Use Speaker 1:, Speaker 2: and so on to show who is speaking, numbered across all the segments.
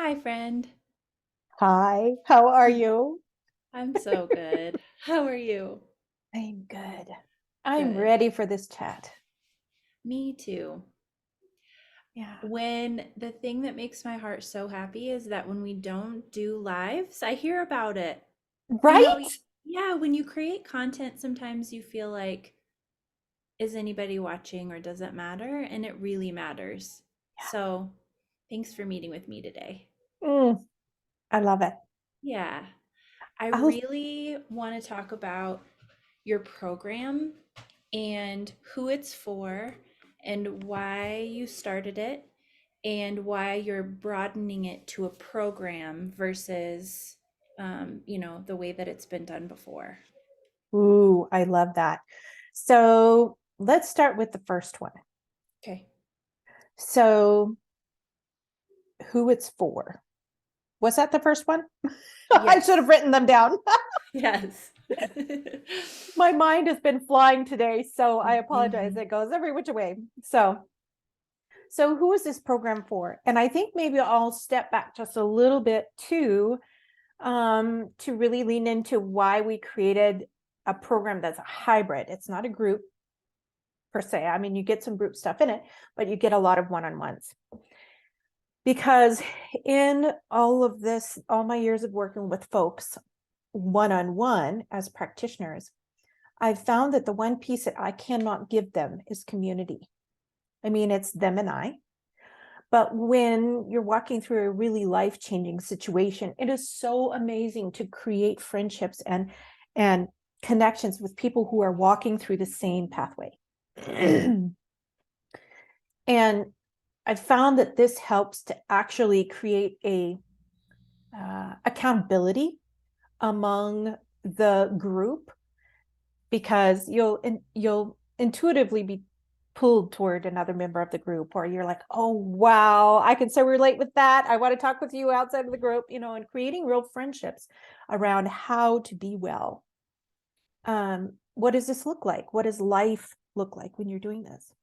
Speaker 1: Hi, friend.
Speaker 2: Hi, how are you?
Speaker 1: I'm so good. How are you?
Speaker 2: I'm good. I'm
Speaker 1: Good.
Speaker 2: ready for this chat.
Speaker 1: Me too.
Speaker 2: Yeah.
Speaker 1: When the thing that makes my heart so happy is that when we don't do lives, I hear about it. You know,
Speaker 2: Right?
Speaker 1: yeah, when you create content, sometimes you feel like, is anybody watching or does it matter? And it really matters. So, thanks for meeting with me today.
Speaker 2: Mm, I love it.
Speaker 1: Yeah, I
Speaker 2: I'll,
Speaker 1: really want to talk about your program and who it's for and why you started it and why you're broadening it to a program versus the way that it's been done before.
Speaker 2: I love that. So let's start with the first one.
Speaker 1: Okay.
Speaker 2: So, who it's for? Was that the first one? I should have
Speaker 1: Yes.
Speaker 2: written them down.
Speaker 1: Yes.
Speaker 2: My mind has been flying today, so I apologize.
Speaker 1: Mhm.
Speaker 2: It goes every which way. So who is this program for? And I think maybe I'll step back just a little bit too, to really lean into why we created a program that's a hybrid. It's not a group per se. I mean, you get some group stuff in it, but you get a lot of one-on-ones. Because in all of this, all my years of working with folks one-on-one as practitioners, I've found that the one piece that I cannot give them is community. I mean, it's them and I. But when you're walking through a really life-changing situation, it is so amazing to create friendships and connections with people who are walking through the same pathway. And I found that this helps to actually create a accountability among the group, because you'll intuitively be pulled toward another member of the group, or you're like, oh wow, I can so relate with that, I want to talk with you outside of the group, and creating real friendships around how to be well. What does this look like? What does life look like when you're doing this?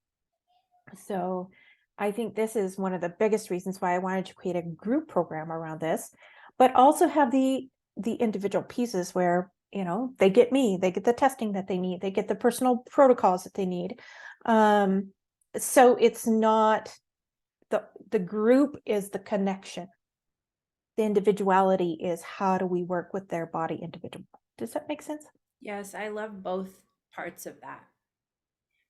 Speaker 2: So I think this is one of the biggest reasons why I wanted to create a group program around this, but also have the individual pieces where, they get me, they get the testing that they need, they get the personal protocols that they need. Um, so it's not the group is the connection. The individuality is how do we work with their body individual. Does that make sense?
Speaker 1: Yes, I love both parts of that.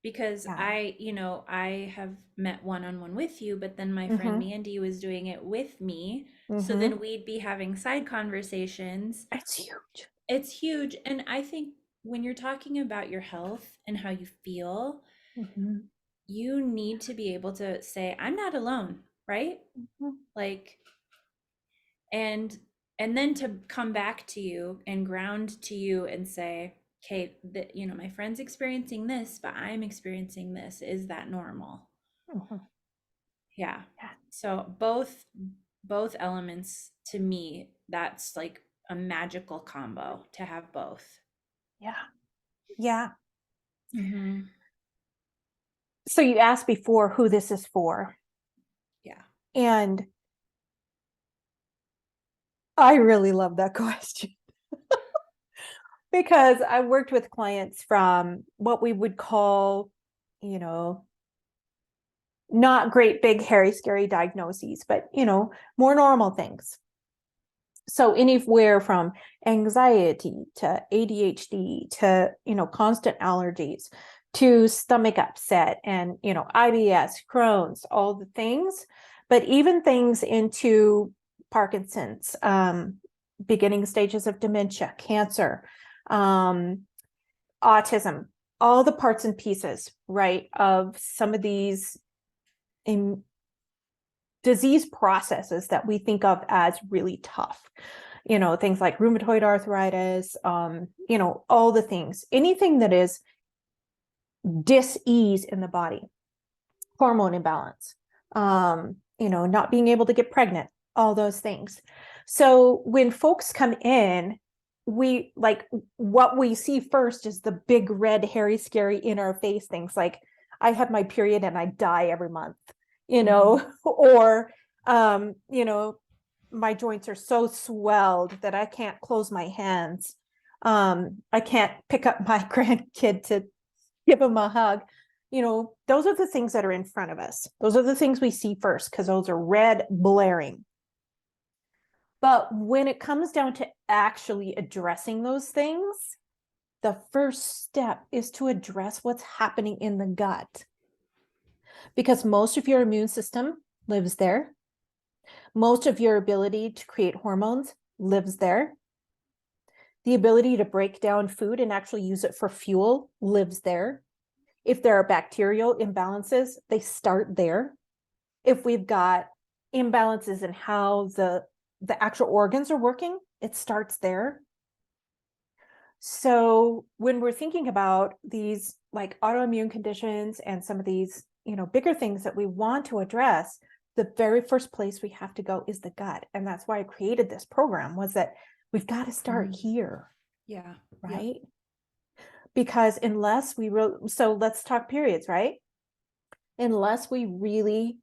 Speaker 1: Because
Speaker 2: Yeah.
Speaker 1: I have met one-on-one with you, but then my friend
Speaker 2: Mm-hmm.
Speaker 1: Mandy was doing it with me. So
Speaker 2: Mm-hmm.
Speaker 1: then we'd be having side conversations.
Speaker 2: It's huge.
Speaker 1: It's huge. And I think when you're talking about your health and how you feel,
Speaker 2: Mm-hmm.
Speaker 1: you need to be able to say, I'm not alone, right?
Speaker 2: Mm-hmm.
Speaker 1: Like, and and then to come back to you and ground to you and say, okay, that my friend's experiencing this, but I'm experiencing this. Is that normal?
Speaker 2: Mm-hmm.
Speaker 1: Yeah.
Speaker 2: Yeah.
Speaker 1: So both elements to me, that's like a magical combo to have both.
Speaker 2: Yeah. Yeah.
Speaker 1: Hmm.
Speaker 2: So you asked before who this is for.
Speaker 1: Yeah.
Speaker 2: And I really love that question because I worked with clients from what we would call, you know, not great, big, hairy, scary diagnoses, but, more normal things. So anywhere from anxiety to ADHD to, constant allergies to stomach upset and, IBS, Crohn's, all the things, but even things into Parkinson's, beginning stages of dementia, cancer, um, autism, all the parts and pieces, right, of some of these in disease processes that we think of as really tough. Things like rheumatoid arthritis, all the things, anything that is dis-ease in the body, hormone imbalance, not being able to get pregnant, all those things. So when folks come in, we like what we see first is the big red, hairy, scary in our face things like I have my period and I die every month,
Speaker 1: Hmm.
Speaker 2: or um, you know, my joints are so swelled that I can't close my hands. I can't pick up my grandkid to give him a hug. Those are the things that are in front of us. Those are the things we see first because those are red blaring. But when it comes down to actually addressing those things, the first step is to address what's happening in the gut. Because most of your immune system lives there. Most of your ability to create hormones lives there. The ability to break down food and actually use it for fuel lives there. If there are bacterial imbalances, they start there. If we've got imbalances in how the actual organs are working, it starts there. So when we're thinking about these like autoimmune conditions and some of these, bigger things that we want to address, the very first place we have to go is the gut. And that's why I created this program, was that we've got to start here.
Speaker 1: Yeah.
Speaker 2: Right. Yep. Because unless so let's talk periods, right? Unless we really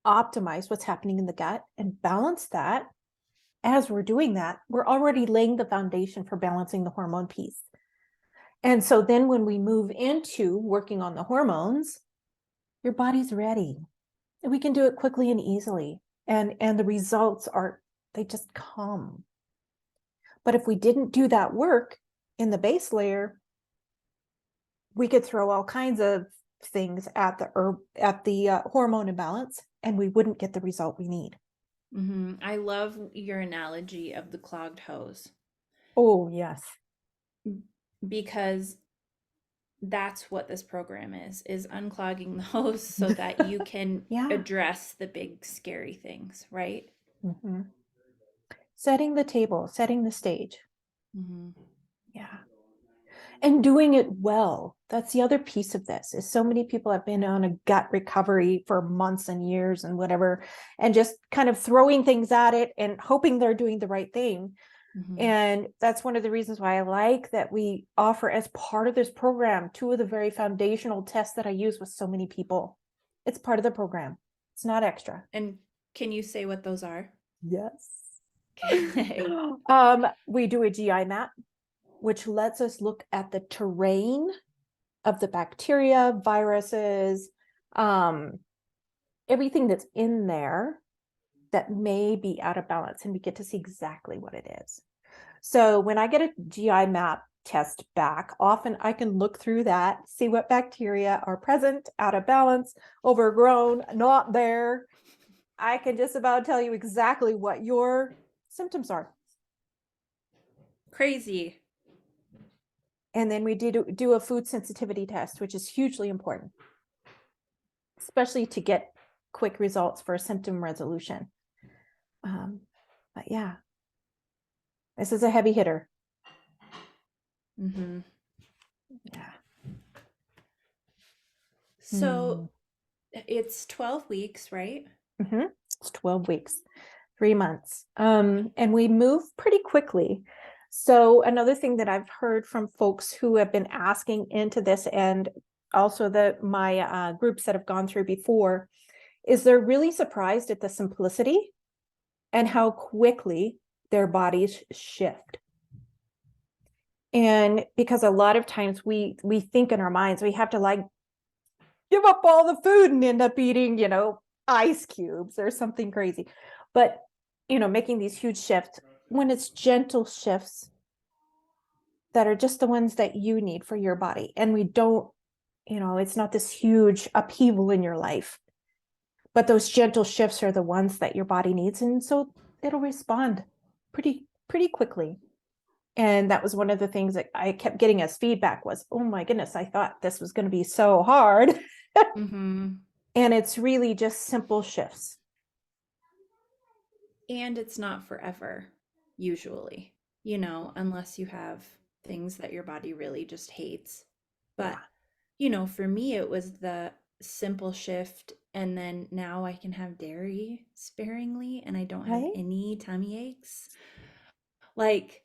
Speaker 2: optimize what's happening in the gut and balance that, as we're doing that, we're already laying the foundation for balancing the hormone piece. And so then when we move into working on the hormones, your body's ready. And we can do it quickly and easily. And the results they just come. But if we didn't do that work in the base layer, we could throw all kinds of things at the hormone imbalance, and we wouldn't get the result we need.
Speaker 1: I love your analogy of the clogged hose.
Speaker 2: Oh, yes.
Speaker 1: Because that's what this program is unclogging the hose so that you can address the big scary things, right?
Speaker 2: Mm-hmm. Setting the table, setting the stage.
Speaker 1: Mm-hmm.
Speaker 2: Yeah. And doing it well. That's the other piece of this, is so many people have been on a gut recovery for months and years and whatever, and just kind of throwing things at it and hoping they're doing the right thing.
Speaker 1: Mm-hmm.
Speaker 2: And that's one of the reasons why I like that we offer, as part of this program, 2 of the very foundational tests that I use with so many people. It's part of the program. It's not extra.
Speaker 1: And can you say what those are?
Speaker 2: Yes.
Speaker 1: Okay.
Speaker 2: We do a GI map, which lets us look at the terrain of the bacteria, viruses, everything that's in there that may be out of balance, and we get to see exactly what it is. So when I get a GI map test back, often I can look through that, see what bacteria are present, out of balance, overgrown, not there. I can just about tell you exactly what your symptoms are.
Speaker 1: Crazy.
Speaker 2: And then we do a food sensitivity test, which is hugely important, especially to get quick results for symptom resolution. But yeah, this is a heavy hitter.
Speaker 1: Mm-hmm.
Speaker 2: Yeah.
Speaker 1: So it's 12 weeks, right?
Speaker 2: Mm-hmm. It's 12 weeks, 3 months. And we move pretty quickly. So another thing that I've heard from folks who have been asking into this, and also my groups that have gone through before, is they're really surprised at the simplicity and how quickly their bodies shift. And because a lot of times we think in our minds, we have to like give up all the food and end up eating, ice cubes or something crazy. But, making these huge shifts, when it's gentle shifts that are just the ones that you need for your body. And we don't, it's not this huge upheaval in your life, but those gentle shifts are the ones that your body needs. And so it'll respond pretty quickly. And that was one of the things that I kept getting as feedback was, oh my goodness, I thought this was going to be so hard.
Speaker 1: Mm-hmm.
Speaker 2: And it's really just simple shifts.
Speaker 1: And it's not forever, usually, unless you have things that your body really just hates. But, for me, it was the simple shift. And then now I can have dairy sparingly and I don't have any tummy aches. Like,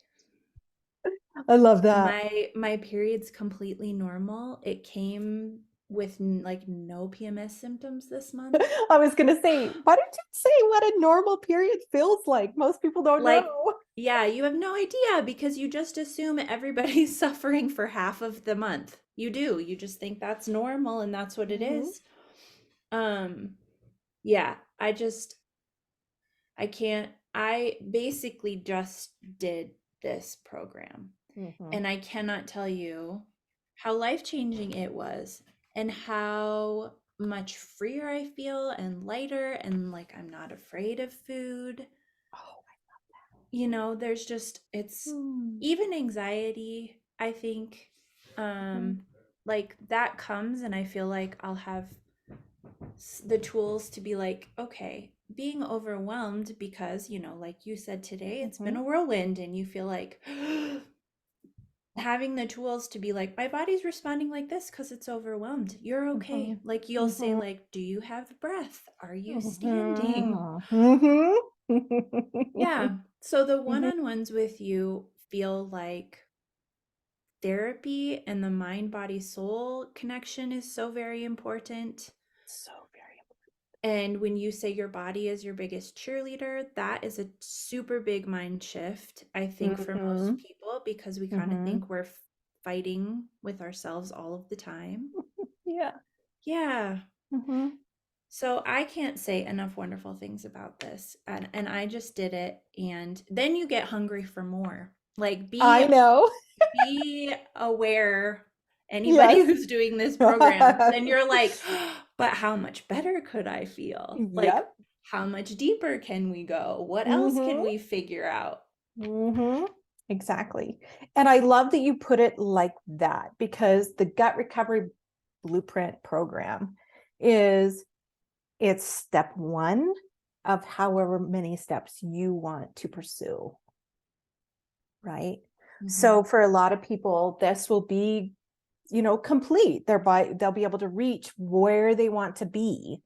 Speaker 2: I love that.
Speaker 1: my period's completely normal. It came with like no PMS symptoms this month.
Speaker 2: I was going to say, why don't you say what a normal period feels like? Most people don't
Speaker 1: Like,
Speaker 2: know.
Speaker 1: yeah, you have no idea because you just assume everybody's suffering for half of the month. You do. You just think that's normal and that's what it
Speaker 2: Mhm.
Speaker 1: is. Yeah, I can't, I basically just did this program
Speaker 2: Mhm.
Speaker 1: and I cannot tell you how life-changing it was and how much freer I feel and lighter and like I'm not afraid of food.
Speaker 2: Oh.
Speaker 1: There's just it's
Speaker 2: Mm.
Speaker 1: even anxiety, I think,
Speaker 2: Mhm.
Speaker 1: like that comes and I feel like I'll have the tools to be like, okay, being overwhelmed because, like you said today, it's been
Speaker 2: Mhm.
Speaker 1: a whirlwind and you feel like having the tools to be like, my body's responding like this because it's overwhelmed. You're okay.
Speaker 2: Mhm.
Speaker 1: Like you'll say,
Speaker 2: Mhm.
Speaker 1: like, do you have breath? Are you standing?
Speaker 2: Mhm. Mhm.
Speaker 1: Yeah. So the
Speaker 2: Mhm.
Speaker 1: one-on-ones with you feel like therapy, and the mind body soul connection is so very important.
Speaker 2: So very
Speaker 1: And when you say your body is your biggest cheerleader, that is a super big mind shift, I think, for most
Speaker 2: important.
Speaker 1: people, because we kind of
Speaker 2: Mhm.
Speaker 1: think we're fighting with ourselves all of the time.
Speaker 2: Yeah.
Speaker 1: Yeah.
Speaker 2: Mhm.
Speaker 1: So I can't say enough wonderful things about this. And I just did it. And then you get hungry for more. Like
Speaker 2: I know.
Speaker 1: be aware, anybody
Speaker 2: Yes.
Speaker 1: who's doing this program, then you're like, but how much better could I feel? Like,
Speaker 2: Yep.
Speaker 1: how much deeper can we go? What else can
Speaker 2: Mhm.
Speaker 1: we figure out?
Speaker 2: Mhm. Exactly. And I love that you put it like that because the gut recovery blueprint program is it's step 1 of however many steps you want to pursue, right?
Speaker 1: Mm-hmm.
Speaker 2: So for a lot of people, this will be, complete. They'll be able to reach where they want to be.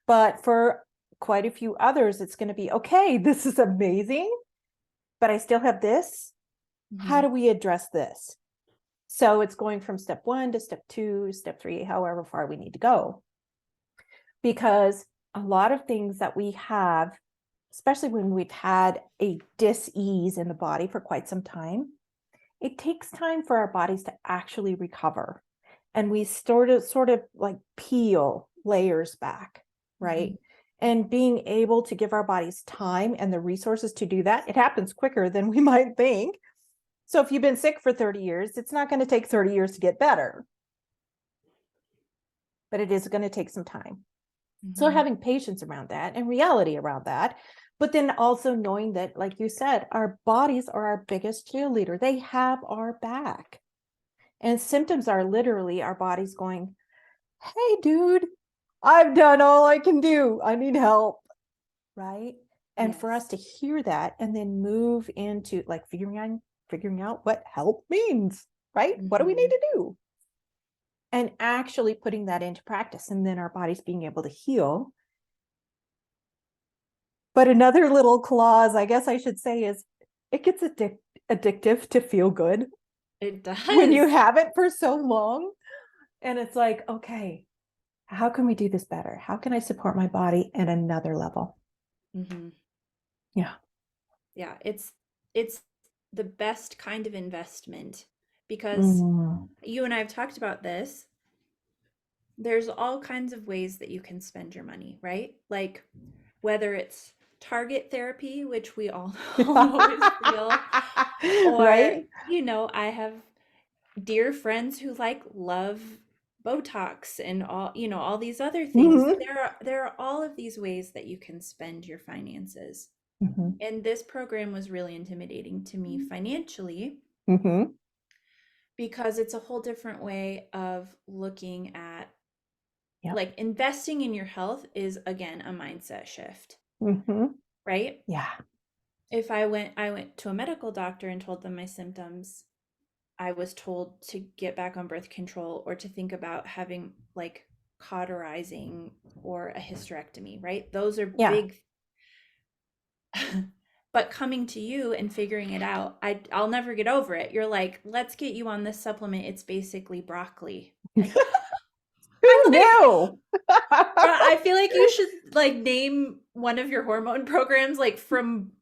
Speaker 2: But for quite a few others, it's going to be, okay, this is amazing, but I still have this. How
Speaker 1: Mm-hmm.
Speaker 2: do we address this? So it's going from step 1 to step 2, step 3, however far we need to go. Because a lot of things that we have, especially when we've had a dis-ease in the body for quite some time, it takes time for our bodies to actually recover. And we sort of like peel layers back,
Speaker 1: Mm-hmm.
Speaker 2: right? And being able to give our bodies time and the resources to do that, it happens quicker than we might think. So if you've been sick for 30 years, it's not going to take 30 years to get better, but it is going to take some time. So
Speaker 1: Mm-hmm.
Speaker 2: having patience around that and reality around that, but then also knowing that, like you said, our bodies are our biggest cheerleader. They have our back. And symptoms are literally our bodies going, hey, dude, I've done all I can do. I need help. Right. And for us
Speaker 1: Yes.
Speaker 2: to hear that and then move into like figuring out what help means, right? What do we need
Speaker 1: Mm-hmm.
Speaker 2: to do? And actually putting that into practice and then our bodies being able to heal. But another little clause, I guess I should say, is it gets addictive to feel good
Speaker 1: It
Speaker 2: when you
Speaker 1: does.
Speaker 2: have it for so long. And it's like, okay, how can we do this better? How can I support my body at another level?
Speaker 1: Mm-hmm.
Speaker 2: Yeah.
Speaker 1: Yeah, it's the best kind of investment because
Speaker 2: Mm.
Speaker 1: you and I have talked about this. There's all kinds of ways that you can spend your money, right? Like whether it's target therapy, which we all know is real, or,
Speaker 2: Right?
Speaker 1: I have dear friends who like love Botox and all these other things.
Speaker 2: Mhm.
Speaker 1: There are all of these ways that you can spend your finances.
Speaker 2: Mhm.
Speaker 1: And this program was really intimidating to me financially
Speaker 2: Mhm.
Speaker 1: because it's a whole different way of looking at,
Speaker 2: Yep.
Speaker 1: like, investing in your health is again a mindset shift,
Speaker 2: Mhm.
Speaker 1: right?
Speaker 2: Yeah.
Speaker 1: If I went to a medical doctor and told them my symptoms, I was told to get back on birth control or to think about having like cauterizing or a hysterectomy, right? Those are
Speaker 2: Yeah.
Speaker 1: big. But coming to you and figuring it out, I'll never get over it. You're like, let's get you on this supplement. It's basically broccoli. Like,
Speaker 2: Who knew?
Speaker 1: I feel like you should like name one of your hormone programs like from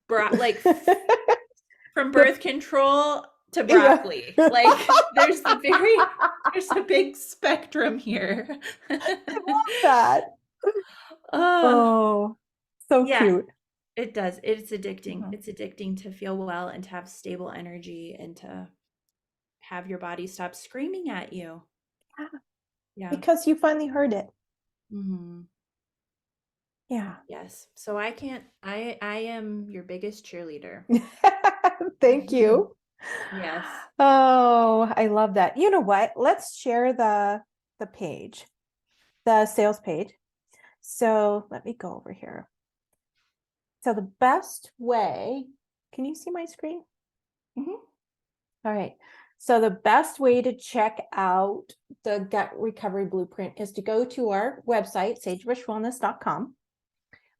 Speaker 1: from birth control to
Speaker 2: Yeah.
Speaker 1: broccoli. Like there's a big spectrum here.
Speaker 2: That.
Speaker 1: Oh,
Speaker 2: Oh, so
Speaker 1: yeah,
Speaker 2: cute.
Speaker 1: it does. It's addicting.
Speaker 2: Mhm.
Speaker 1: It's addicting to feel well and to have stable energy and to have your body stop screaming at you.
Speaker 2: Yeah,
Speaker 1: Yeah.
Speaker 2: because you finally heard it.
Speaker 1: Hmm.
Speaker 2: Yeah.
Speaker 1: Yes. So I am your biggest cheerleader.
Speaker 2: Thank you.
Speaker 1: Yes.
Speaker 2: Oh, I love that. You know what? Let's share the page, the sales page. So let me go over here. So the best way, can you see my screen?
Speaker 1: Mhm.
Speaker 2: All right. So the best way to check out the gut recovery blueprint is to go to our website, sagebushwellness.com,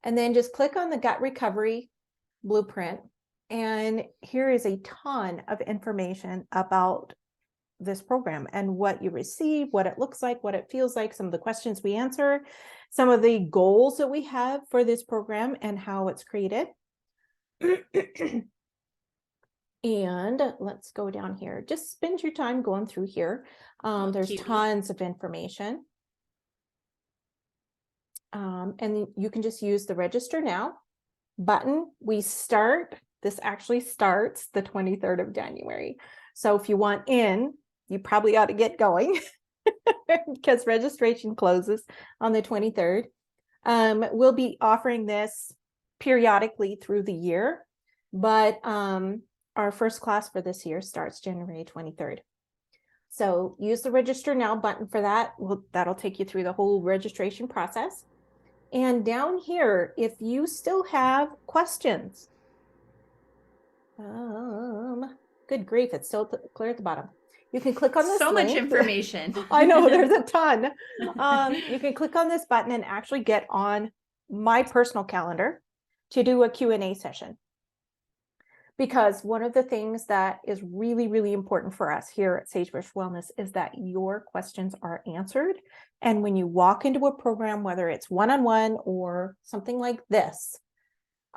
Speaker 2: and then just click on the gut recovery blueprint. And here is a ton of information about this program and what you receive, what it looks like, what it feels like, some of the questions we answer, some of the goals that we have for this program and how it's created. And let's go down here. Just spend your time going through here.
Speaker 1: Oh,
Speaker 2: There's
Speaker 1: cutie.
Speaker 2: tons of information. And you can just use the register now button. This actually starts the 23rd of January. So if you want in, you probably ought to get going because registration closes on the 23rd. We'll be offering this periodically through the year, but our first class for this year starts January 23rd. So use the register now button for that. That'll take you through the whole registration process. And down here, if you still have questions, good grief, it's still clear at the bottom. You can click on this
Speaker 1: So much
Speaker 2: link.
Speaker 1: information.
Speaker 2: I know there's a ton. You can click on this button and actually get on my personal calendar to do a Q&A session. Because one of the things that is really, really important for us here at Sagebush Wellness is that your questions are answered. And when you walk into a program, whether it's one-on-one or something like this,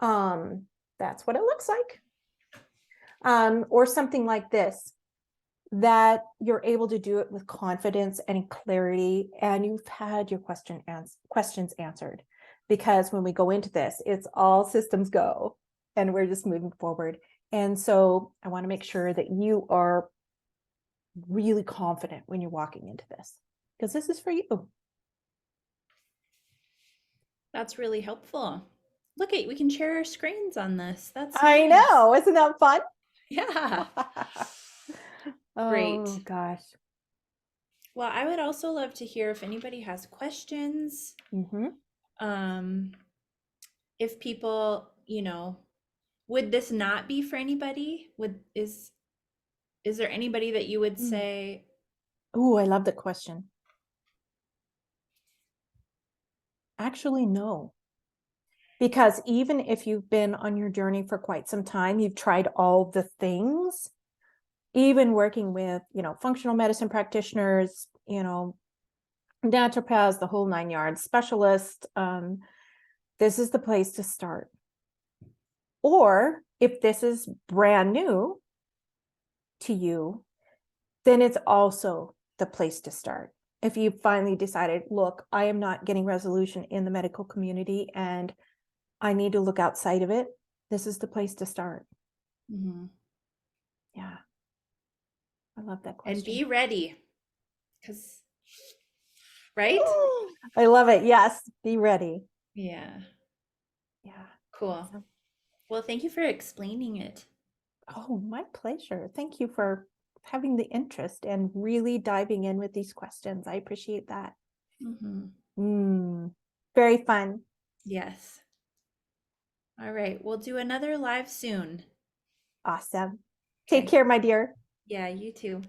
Speaker 2: that's what it looks like. Or something like this, that you're able to do it with confidence and clarity, and you've had your questions answered. Because when we go into this, it's all systems go, and we're just moving forward. And so I want to make sure that you are really confident when you're walking into this, because this is for you.
Speaker 1: That's really helpful. Look at, we can share our screens on this. That's
Speaker 2: I
Speaker 1: nice.
Speaker 2: know, isn't that fun?
Speaker 1: Yeah.
Speaker 2: Oh
Speaker 1: Great.
Speaker 2: gosh.
Speaker 1: Well, I would also love to hear if anybody has questions.
Speaker 2: Mm-hmm.
Speaker 1: Um, if people, would this not be for anybody? Is there anybody that you would say,
Speaker 2: Oh, I love the question. Actually, no. Because even if you've been on your journey for quite some time, you've tried all the things, even working with, functional medicine practitioners, naturopaths, the whole 9 yards, specialists, this is the place to start. Or if this is brand new to you, then it's also the place to start. If you finally decided, look, I am not getting resolution in the medical community and I need to look outside of it, this is the place to start.
Speaker 1: Mhm.
Speaker 2: Yeah. I love that
Speaker 1: and
Speaker 2: question.
Speaker 1: be ready? Because, right?
Speaker 2: I love it. Yes. Be ready.
Speaker 1: Yeah.
Speaker 2: Yeah.
Speaker 1: Cool. Well, thank you for explaining it.
Speaker 2: Oh, my pleasure. Thank you for having the interest and really diving in with these questions. I appreciate that. Very fun.
Speaker 1: Yes. All right. We'll do another live soon.
Speaker 2: Awesome.
Speaker 1: Okay.
Speaker 2: Take care, my dear.
Speaker 1: Yeah, you too.